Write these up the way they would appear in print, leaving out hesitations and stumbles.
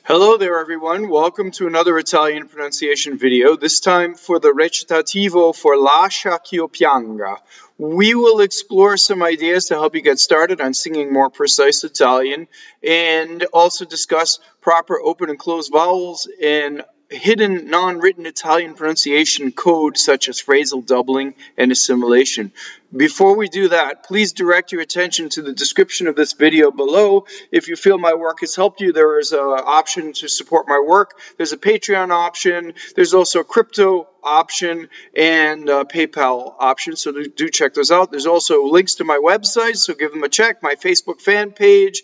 Hello there everyone, welcome to another Italian pronunciation video, this time for the recitativo for Lascia pianga. We will explore some ideas to help you get started on singing more precise Italian and also discuss proper open and closed vowels and hidden non-written Italian pronunciation code such as phrasal doubling and assimilation. Before we do that, please direct your attention to the description of this video below. If you feel my work has helped you, there is an option to support my work. There's a Patreon option, there's also a crypto option and a PayPal option, so do check those out. There's also links to my website, so give them a check, my Facebook fan page,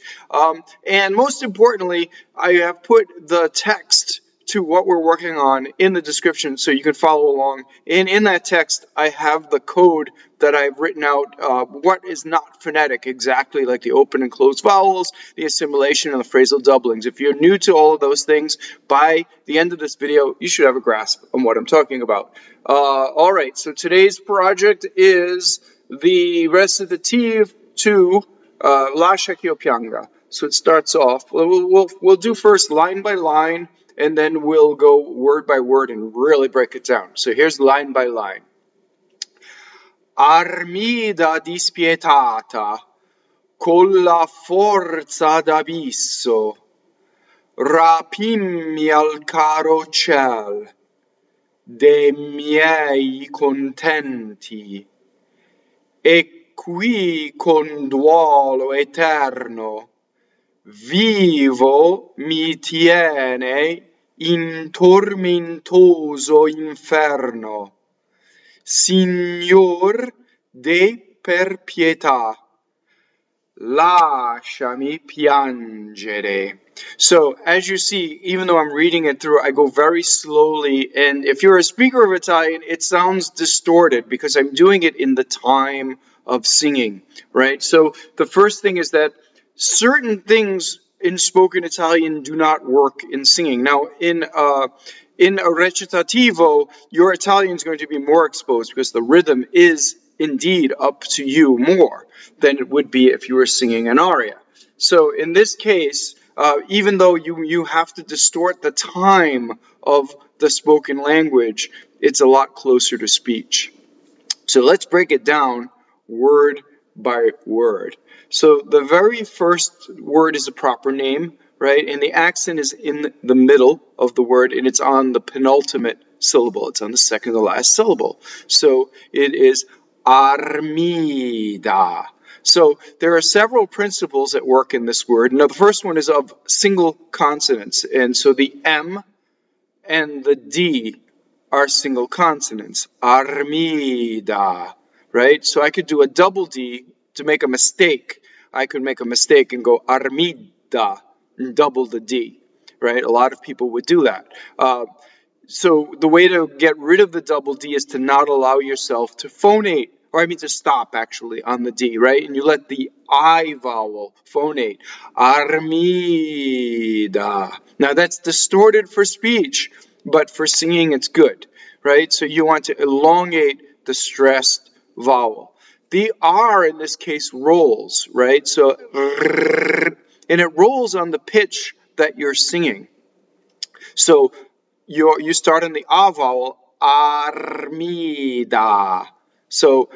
and most importantly, I have put the text to what we're working on in the description so you can follow along. And in that text, I have the code that I've written out, what is not phonetic exactly, like the open and closed vowels, the assimilation, and the phrasal doublings. If you're new to all of those things, by the end of this video, you should have a grasp on what I'm talking about. Alright, so today's project is the recitative to Lascia pianga. So it starts off, we'll do first line by line, and then we'll go word by word and really break it down. So here's line by line. Armìda dispietata, colla fɔrza d'abisso, rapimmi al caro ciɛl, dei miɛi contɛnti, qqui con duɔlo etɛrno, vivo mi tiɛne in tormentoso iŋfɛrno, Signor per pietà, lasciami piangere. So, as you see, even though I'm reading it through, I go very slowly, and if you're a speaker of Italian, it sounds distorted because I'm doing it in the time of singing, right? So, the first thing is that certain things in spoken Italian do not work in singing. Now, in a recitativo, your Italian is going to be more exposed because the rhythm is indeed up to you more than it would be if you were singing an aria. So in this case, even though you have to distort the time of the spoken language, it's a lot closer to speech. So let's break it down word by word. So the very first word is a proper name, right? And the accent is in the middle of the word, and it's on the penultimate syllable. It's on the second to last syllable. So it is Armìda. So there are several principles at work in this word. Now the first one is of single consonants, and so the M and the D are single consonants. Armìda, right? So I could do a double D to make a mistake. I could make a mistake and go Armìda and double the D, right? A lot of people would do that. So the way to get rid of the double D is to not allow yourself to phonate, or I mean to stop actually on the D, right? And you let the I vowel phonate. Armìda. Now that's distorted for speech, but for singing it's good, right? So you want to elongate the stressed vowel. The R in this case rolls, right? So, and it rolls on the pitch that you're singing. So you start on the A vowel, Armìda. So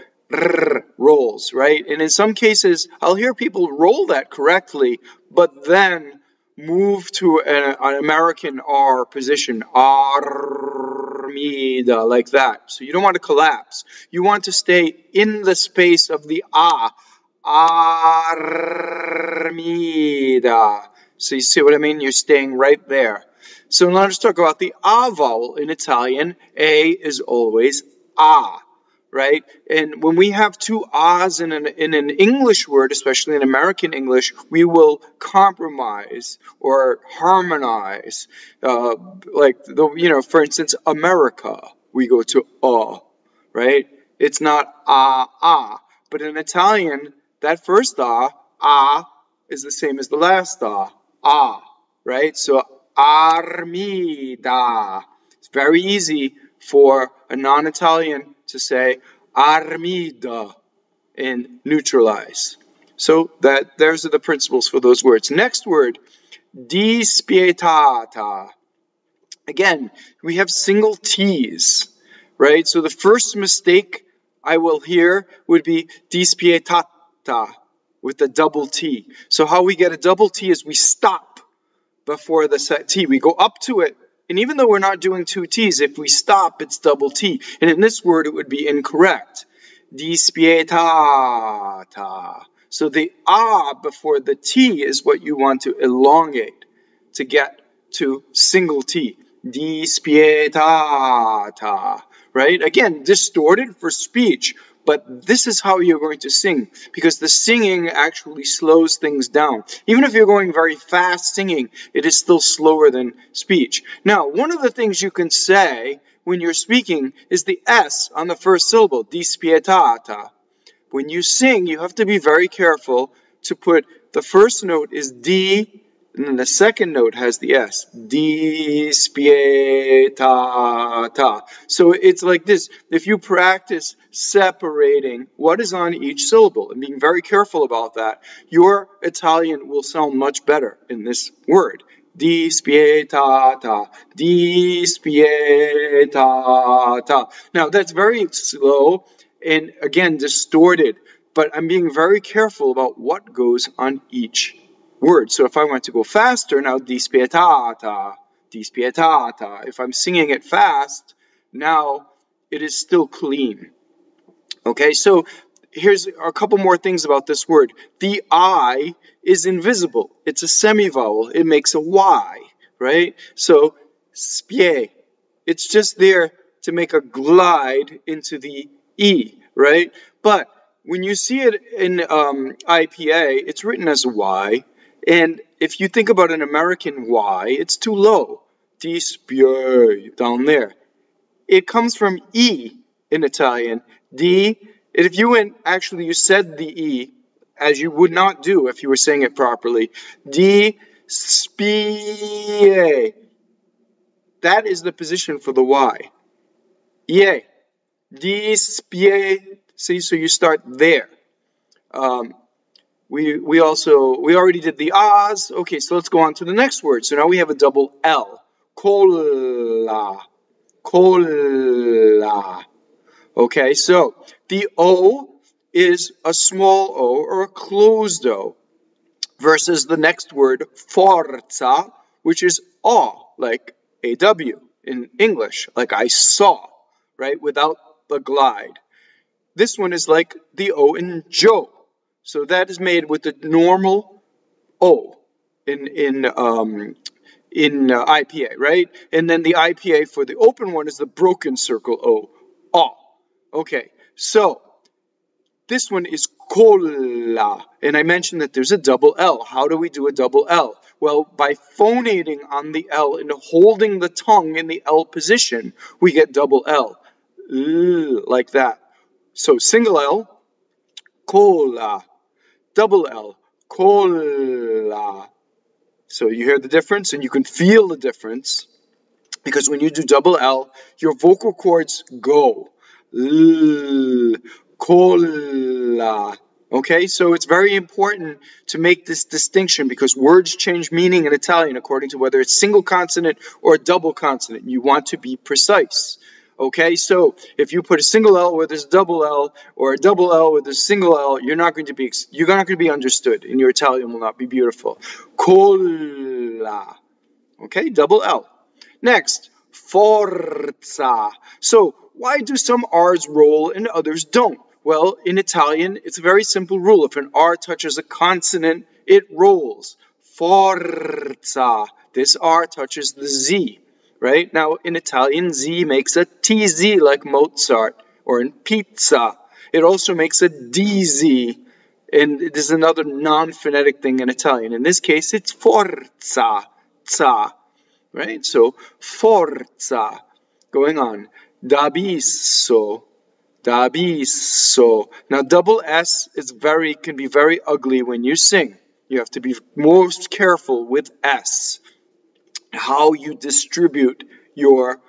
rolls, right? And in some cases, I'll hear people roll that correctly, but then move to an American R position, Armìda, like that. So you don't want to collapse. You want to stay in the space of the A, Armìda. So you see what I mean? You're staying right there. So now let's talk about the A vowel in Italian. A is always A, right? And when we have two A's in an English word, especially in American English, we will compromise or harmonize. For instance, America, we go to right? It's not but in Italian, that first A is the same as the last A, right? So Armìda. It's very easy for a non-Italian to say Armìda and neutralize. So those are the principles for those words. Next word dispietata. Again, we have single T's, right? So the first mistake I will hear would be dispietata with a double T. So how we get a double T is we stop before the set T. We go up to it, and even though we're not doing two T's, if we stop, it's double T. And in this word, it would be incorrect. Dispietata. So the ah before the T is what you want to elongate to get to single T. Dispietata. Right? Again, distorted for speech, but this is how you're going to sing, because the singing actually slows things down. Even if you're going very fast singing, it is still slower than speech. Now, one of the things you can say when you're speaking is the S on the first syllable, dispietata. When you sing, you have to be very careful to put the first note is D, and then the second note has the S. Dispietata. So it's like this. If you practice separating what is on each syllable and being very careful about that, your Italian will sound much better in this word. Dispietata. Dispietata. Now that's very slow and again distorted, but I'm being very careful about what goes on each word. So if I want to go faster, now dispietata, dispietata. If I'm singing it fast, now it is still clean. Okay, so here's a couple more things about this word. The I is invisible. It's a semivowel. It makes a Y, right? So spie. It's just there to make a glide into the E, right? But when you see it in IPA, it's written as a Y. And if you think about an American Y, it's too low. Dispie, down there. It comes from E in Italian. D, and if you went, actually you said the E, as you would not do if you were saying it properly. Dispie. That is the position for the Y. Ie. Dispie. See, so you start there. We already did the ahs. Okay, so let's go on to the next word. So now we have a double L. Colla. Colla. Okay, so the O is a small O or a closed O versus the next word, fɔrza, which is aw, like AW in English, like I saw, right, without the glide. This one is like the O in Joe. So that is made with the normal O in IPA, right? And then the IPA for the open one is the broken circle O. Ah. Okay, so this one is colla. And I mentioned that there's a double L. How do we do a double L? Well, by phonating on the L and holding the tongue in the L position, we get double L. Like that. So single L, colla. Double L, colla. So you hear the difference and you can feel the difference because when you do double L, your vocal cords go. Colla. Okay, so it's very important to make this distinction because words change meaning in Italian according to whether it's single consonant or a double consonant. You want to be precise. Okay, so if you put a single L where there's double L or a double L where there's single L, you're not going to be understood and your Italian will not be beautiful. Colla. Okay, double L. Next, fɔrza. So why do some R's roll and others don't? Well, in Italian, it's a very simple rule. If an R touches a consonant, it rolls. Fɔrza. This R touches the Z. Right? Now, in Italian, Z makes a TZ like Mozart, or in pizza. It also makes a DZ, and it is another non-phonetic thing in Italian. In this case, it's fɔrza, za, right? So, fɔrza, going on. D'abisso, d'abisso. Now, double S can be very ugly when you sing. You have to be most careful with S. How you distribute your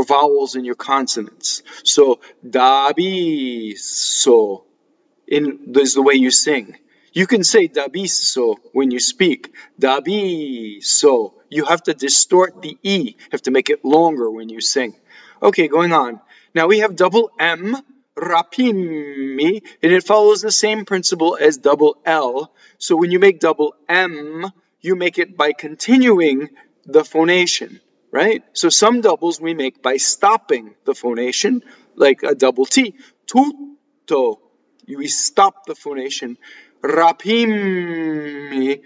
vowels and your consonants. So d'abisso, this is the way you sing. You can say d'abisso when you speak. D'abisso. You have to distort the E. You have to make it longer when you sing. Okay, going on. Now we have double M, rapimmi, and it follows the same principle as double L. So when you make double M, you make it by continuing the phonation, right? So some doubles we make by stopping the phonation, like a double T. Tutto. We stop the phonation. Rapimmi,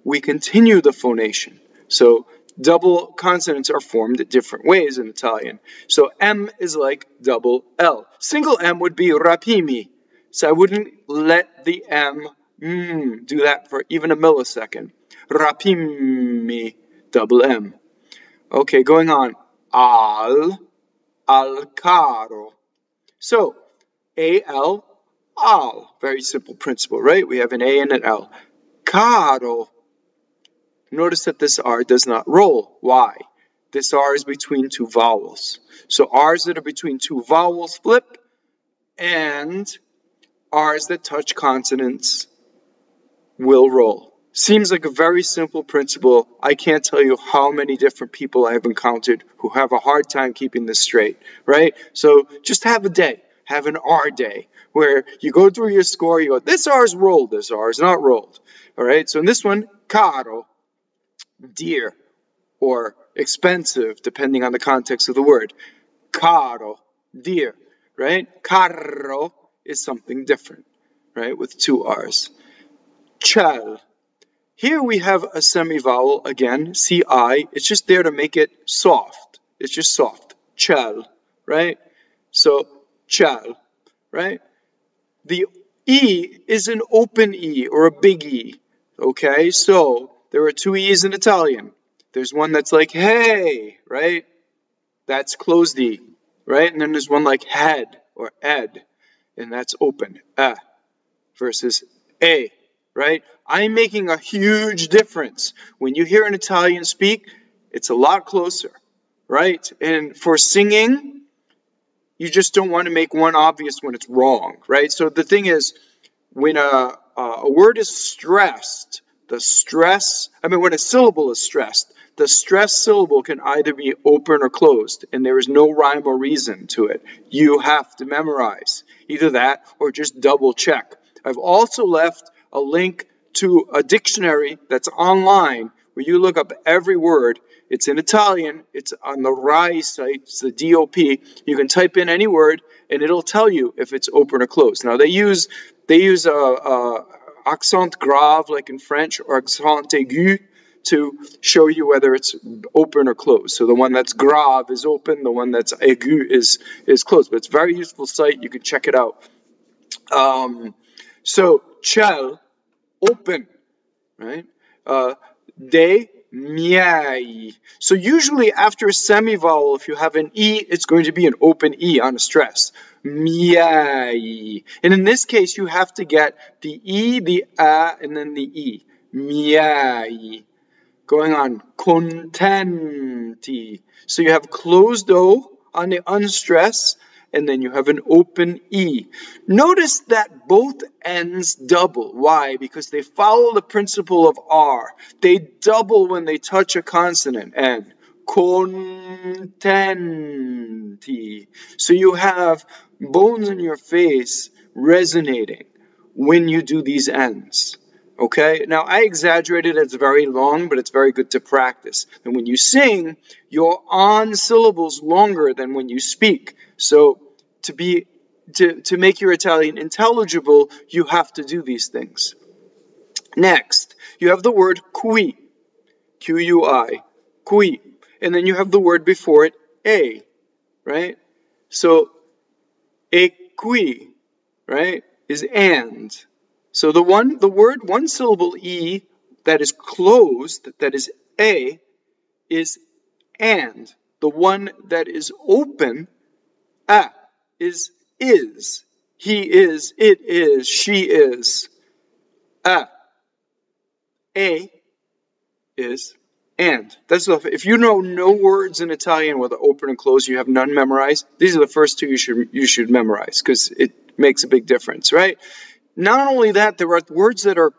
we continue the phonation. So double consonants are formed different ways in Italian. So M is like double L. Single M would be rapimmi. So I wouldn't let the M do that for even a millisecond. Rapimmi, double M. Okay, going on. Al caro. So A-L, al. Very simple principle, right? We have an A and an L. Caro. Notice that this R does not roll. Why? This R is between two vowels. So R's that are between two vowels flip, and R's that touch consonants will roll. Seems like a very simple principle. I can't tell you how many different people I have encountered who have a hard time keeping this straight, right? So just have a day. Have an R day where you go through your score, you go, this R is rolled, this R is not rolled. All right, so in this one, caro, dear, or expensive, depending on the context of the word. Caro, dear, right? Caro is something different, right, with two R's. Ciɛl. Here we have a semivowel again, C-I. It's just there to make it soft. It's just soft. Ciɛl, right? So, ciɛl, right? The E is an open E or a big E, okay? So, there are two E's in Italian. There's one that's like, hey, right? That's closed E, right? And then there's one like head or ed, and that's open, versus A, right? I'm making a huge difference. When you hear an Italian speak, it's a lot closer, right? And for singing, you just don't want to make one obvious when it's wrong, right? So the thing is, when a word is stressed, when a syllable is stressed, the stressed syllable can either be open or closed, and there is no rhyme or reason to it. You have to memorize either that or just double check. I've also left a link to a dictionary that's online where you look up every word. It's in Italian. It's on the RAI site. It's the DOP. You can type in any word, and it'll tell you if it's open or closed. Now, they use accent grave, like in French, or accent aigu, to show you whether it's open or closed. So the one that's grave is open, the one that's aigu is closed. But it's a very useful site. You can check it out. So, ciɛl, open, right? De miɛi. So usually after a semivowel, if you have an E, it's going to be an open E on a stress. Miɛi. And in this case, you have to get the E, the A, and then the E. Miɛi. Going on. Contɛnti. So you have closed O on the unstressed, and then you have an open E. Notice that both ends double. Why? Because they follow the principle of R. They double when they touch a consonant. N. Contɛnti. So you have bones in your face resonating when you do these ends. Okay? Now, I exaggerated. It's very long, but it's very good to practice. And when you sing, you're on syllables longer than when you speak. So to make your Italian intelligible, you have to do these things. Next, you have the word qqui, Q-U-I, qqui, and then you have the word before it, a, right? So qqui, right, is and. So the word one syllable E that is closed, that is a, is and. The one that is open, a, is. He is, it is, she is. A is and. That's if you know no words in Italian with open and close, you have none memorized. These are the first two you should memorize because it makes a big difference, right? Not only that, there are words that are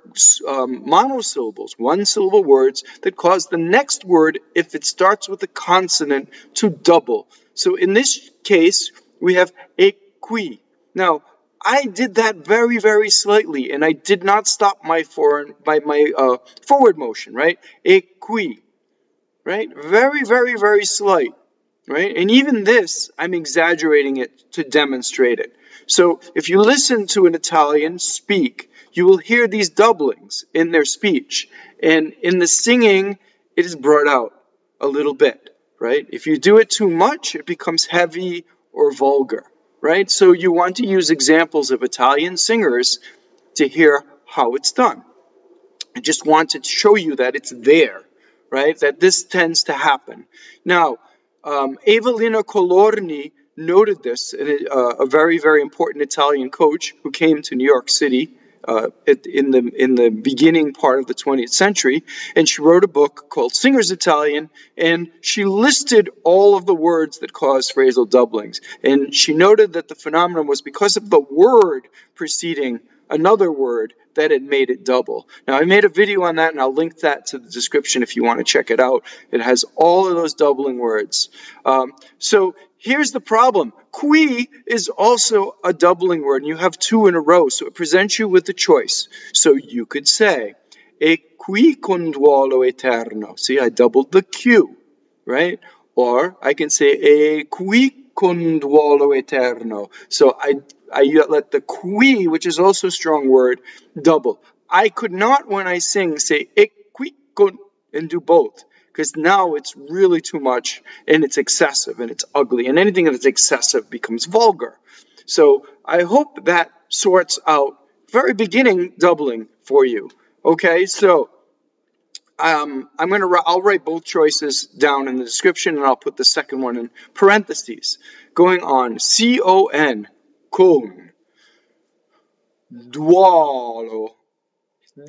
monosyllables, one-syllable words, that cause the next word, if it starts with a consonant, to double. So in this case, we have qqui. Now, I did that very, very slightly, and I did not stop my forward motion, right? Qqui, right? Very, very, very slight, right? And even this, I'm exaggerating it to demonstrate it. So if you listen to an Italian speak, you will hear these doublings in their speech. And in the singing, it is brought out a little bit, right? If you do it too much, it becomes heavy or vulgar, right? So you want to use examples of Italian singers to hear how it's done. I just want to show you that it's there, right? That this tends to happen. Now, Evelina Colorni noted this, a very, very important Italian coach who came to New York City in the beginning part of the 20th century, and she wrote a book called Singer's Italian, and she listed all of the words that cause phrasal doublings. And she noted that the phenomenon was because of the word preceding another word that it made it double. Now, I made a video on that, and I'll link that to the description if you want to check it out. It has all of those doubling words. So here's the problem. Qqui is also a doubling word, and you have two in a row, so it presents you with a choice. So you could say, e qui con duɔlo etɛrno. See, I doubled the Q, right? Or I can say, e qui con duɔlo etɛrno. So I let the qqui, which is also a strong word, double. I could not, when I sing, say e qui con and do both, because now it's really too much, and it's excessive, and it's ugly, and anything that's excessive becomes vulgar. So I hope that sorts out very beginning doubling for you. Okay, so I'll write both choices down in the description, and I'll put the second one in parentheses. Going on, con, con, duɔlo.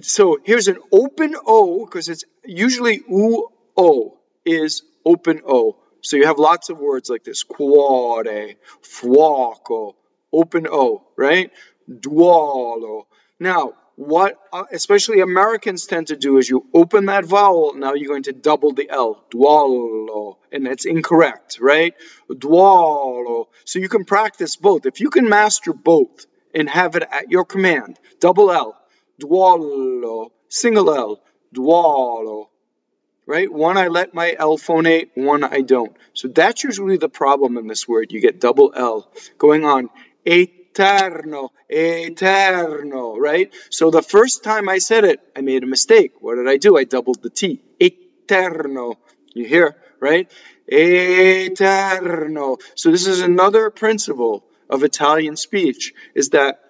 So here's an open O, because it's usually o is open O. So you have lots of words like this: cuore, fuoco, open O, right? Duɔlo. Now, what especially Americans tend to do is you open that vowel, now you're going to double the L, duɔlo, and that's incorrect, right? Duɔlo. So you can practice both. If you can master both and have it at your command, double L, duɔlo, single L, duɔlo, right? One I let my L phonate, one I don't. So that's usually the problem in this word. You get double L. Going on, etɛrno, etɛrno, right? So the first time I said it, I made a mistake. What did I do? I doubled the T. Etɛrno. You hear, right? Etɛrno. So this is another principle of Italian speech, is that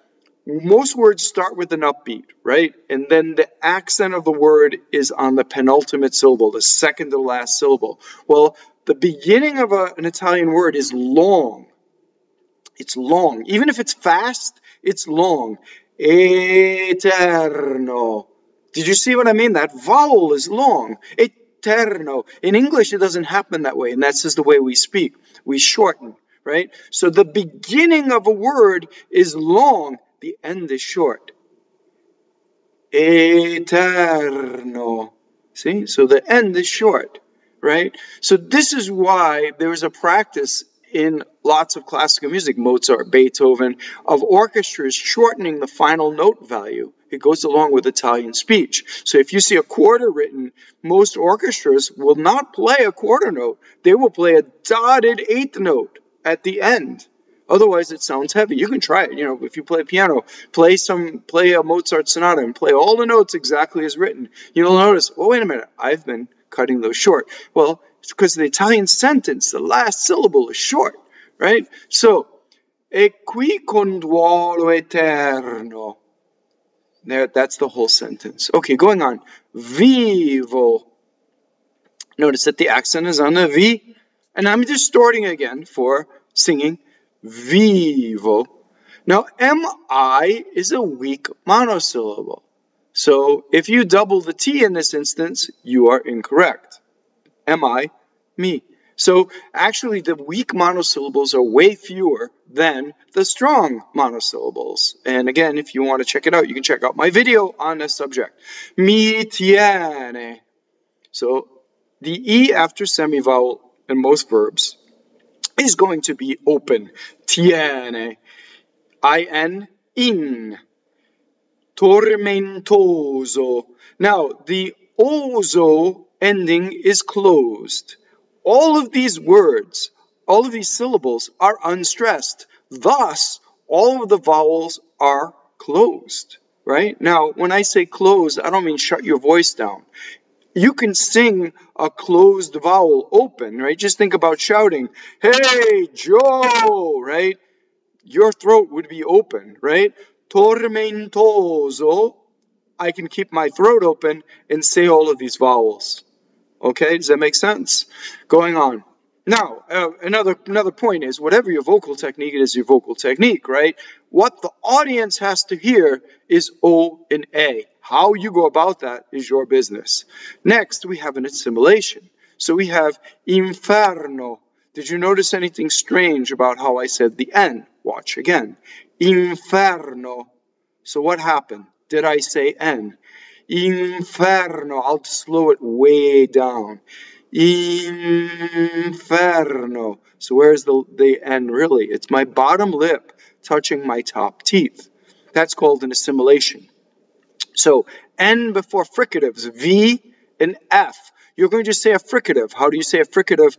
most words start with an upbeat, right? And then the accent of the word is on the penultimate syllable, the second to last syllable. Well, the beginning of an Italian word is long. It's long. Even if it's fast, it's long. Etɛrno. Did you see what I mean? That vowel is long. Etɛrno. In English, it doesn't happen that way, and that's just the way we speak. We shorten, right? So the beginning of a word is long. The end is short. Etɛrno. See? So the end is short, right? So this is why there is a practice in lots of classical music, Mozart, Beethoven, of orchestras shortening the final note value. It goes along with Italian speech. So if you see a quarter written, most orchestras will not play a quarter note. They will play a dotted eighth note at the end. Otherwise, it sounds heavy. You can try it. You know, if you play piano, play a Mozart sonata and play all the notes exactly as written. You'll notice, oh, wait a minute, I've been cutting those short. Well, it's because the Italian sentence, the last syllable is short, right? So, e qui con duɔlo etɛrno. There, that's the whole sentence. Okay, going on. Vivo. Notice that the accent is on the V, and I'm distorting again for singing vivo. Now, mi is a weak monosyllable. So, if you double the T in this instance, you are incorrect. Mi, me. So actually the weak monosyllables are way fewer than the strong monosyllables. And again, if you want to check it out, you can check out my video on this subject. Mi tiɛne. So the E after semivowel in most verbs is going to be open. Tiɛne. I-N, in. Tormentoso. Now, the oso ending is closed. All of these words, all of these syllables are unstressed. Thus, all of the vowels are closed, right? Now, when I say closed, I don't mean shut your voice down. You can sing a closed vowel open, right? Just think about shouting, "Hey, Joe," right? Your throat would be open, right? Tormentoso, I can keep my throat open and say all of these vowels. Okay, does that make sense? Going on. Now, another point is, whatever your vocal technique is, your vocal technique, right? What the audience has to hear is O and A. How you go about that is your business. Next, we have an assimilation. So we have iŋfɛrno. Did you notice anything strange about how I said the N? Watch again. Iŋfɛrno. So what happened? Did I say N? Iŋfɛrno. I'll slow it way down. Iŋfɛrno. So where's the N really? It's my bottom lip touching my top teeth. That's called an assimilation. So N before fricatives, V and F. You're going to say a fricative. How do you say a fricative?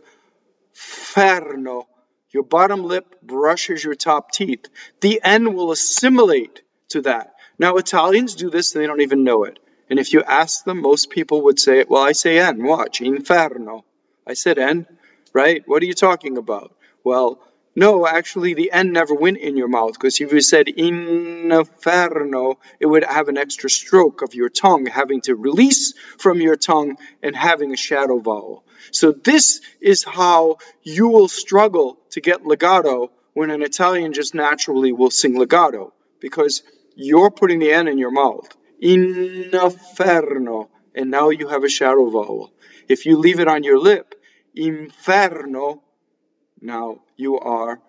Ferno. Your bottom lip brushes your top teeth. The N will assimilate to that. Now, Italians do this, and they don't even know it. And if you ask them, most people would say, well, I say N. Watch, iŋfɛrno. I said N, right? What are you talking about? Well, no, actually, the N never went in your mouth, because if you said iŋfɛrno, it would have an extra stroke of your tongue, having to release from your tongue and having a shadow vowel. So this is how you will struggle to get legato when an Italian just naturally will sing legato, because you're putting the N in your mouth. Iŋfɛrno, and now you have a shadow vowel. If you leave it on your lip, iŋfɛrno, now you are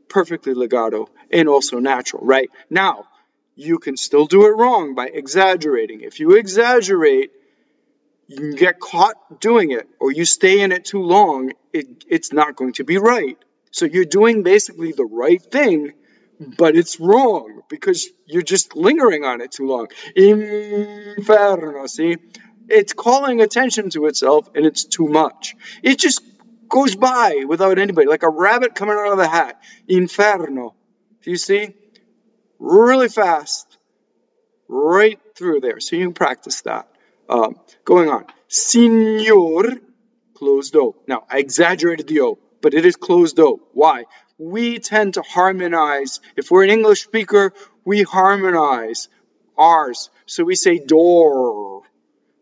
perfectly legato and also natural, right? Now, you can still do it wrong by exaggerating. If you exaggerate, you can get caught doing it, or you stay in it too long, it's not going to be right. So you're doing basically the right thing, but it's wrong because you're just lingering on it too long. Iŋfɛrno, see? It's calling attention to itself, and it's too much. It just goes by without anybody, like a rabbit coming out of the hat. Iŋfɛrno. Do you see? Really fast. Right through there. So you can practice that. Going on. Signor, closed O. Now, I exaggerated the O, but it is closed O. Why? We tend to harmonize. If we're an English speaker, we harmonize R's. So we say door,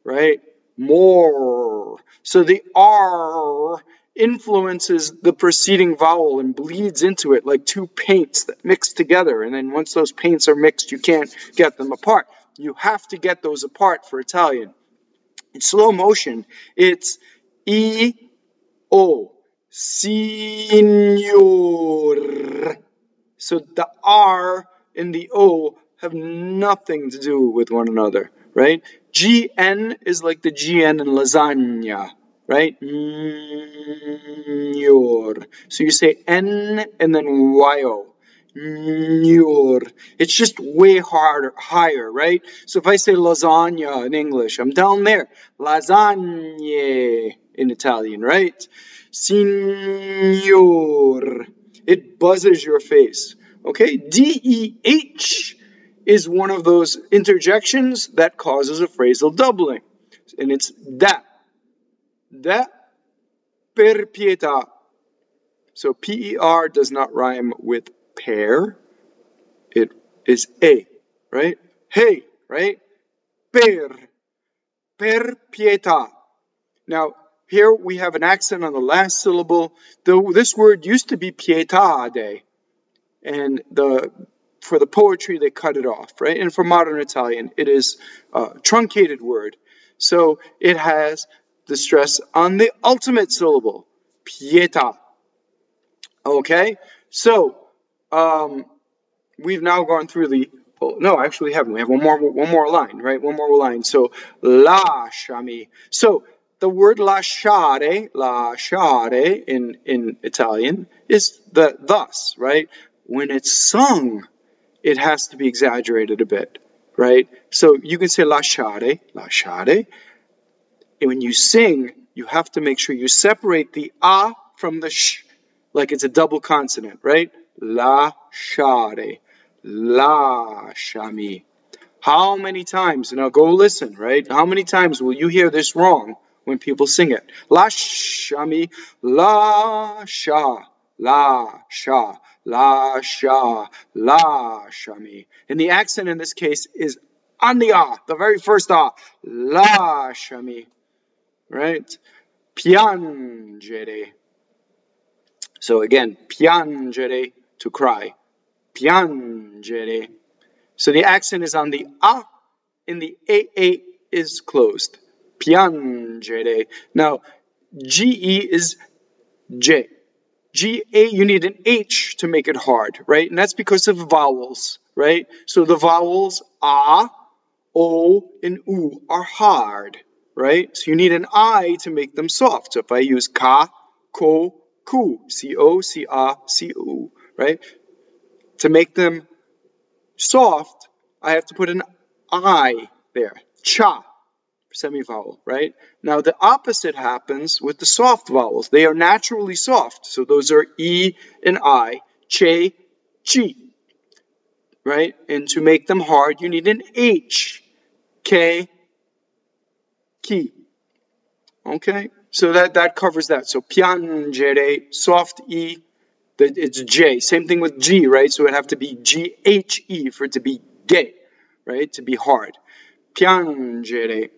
right? More. So the R influences the preceding vowel and bleeds into it like two paints that mix together. And then once those paints are mixed, you can't get them apart. You have to get those apart for Italian. In slow motion, it's E-O. Signor. So the R and the O have nothing to do with one another, right? GN is like the GN in lasagna, right? Signor. So you say N and then YO. Signor. It's just way higher, right? So if I say lasagna in English, I'm down there. Lasagne in Italian, right? Signor. It buzzes your face. Okay? D-E-H is one of those interjections that causes a phrasal doubling. And it's da. Da per pietà. So P-E-R does not rhyme with per. It is a, right? Hey, right? Per. Per pietà. Now, here we have an accent on the last syllable. Though this word used to be pietà, and for the poetry they cut it off, right? And for modern Italian, it is a truncated word. So it has the stress on the ultimate syllable. pietà. Okay, so we've now gone through the. Oh, no, actually, we haven't. We have one more line, right? One more line. So lasciami. So the word lasciare in Italian is the thus, right? When it's sung, it has to be exaggerated a bit, right? So you can say lasciare. And when you sing, you have to make sure you separate the a from the sh, like it's a double consonant, right? Lasciare, lasciami. How many times, now go listen, right? How many times will you hear this wrong when people sing it? Lasciami, lascia, lascia, lascia, lasciami. And the accent in this case is on the ah, the very first ah. Lasciami, right? Piangere. So again, piangere, to cry. Piangere. So the accent is on the a, and the a is closed. Piangere. Now, ge is j. Ga, you need an h to make it hard, right? And that's because of vowels, right? So the vowels a, o, and u are hard, right? So you need an I to make them soft. So if I use ka, ko, ku, co, ca, cu, right? To make them soft, I have to put an I there. Cha, semivowel, right? Now the opposite happens with the soft vowels. They are naturally soft. So those are E and I. Che, chi, right? And to make them hard, you need an H. K, ki. Okay? So that covers that. So piangere, soft E, it's J. Same thing with G, right? So it'd have to be G-H-E for it to be gay, right? To be hard. Piangere.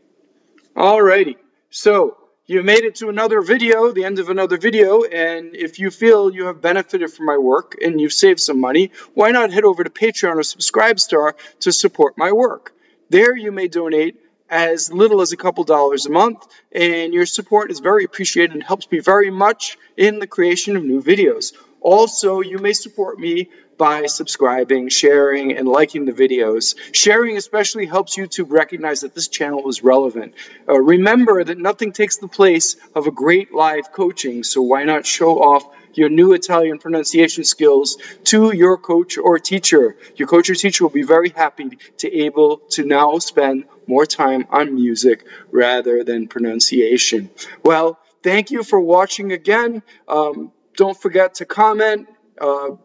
Alrighty. So you made it to another video, the end of another video, and if you feel you have benefited from my work and you've saved some money, why not head over to Patreon or Subscribestar to support my work? There you may donate as little as a couple dollars a month, and your support is very appreciated and helps me very much in the creation of new videos. Also, you may support me by subscribing, sharing, and liking the videos. Sharing especially helps YouTube recognize that this channel is relevant. Remember that nothing takes the place of a great live coaching, so why not show off your new Italian pronunciation skills to your coach or teacher. Your coach or teacher will be very happy to able to now spend more time on music rather than pronunciation. Well, thank you for watching again. Don't forget to comment,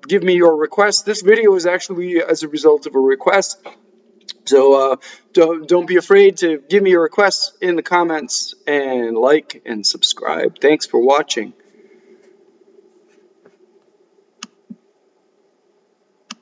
give me your request. This video is actually as a result of a request. So don't be afraid to give me your requests in the comments and like and subscribe. Thanks for watching.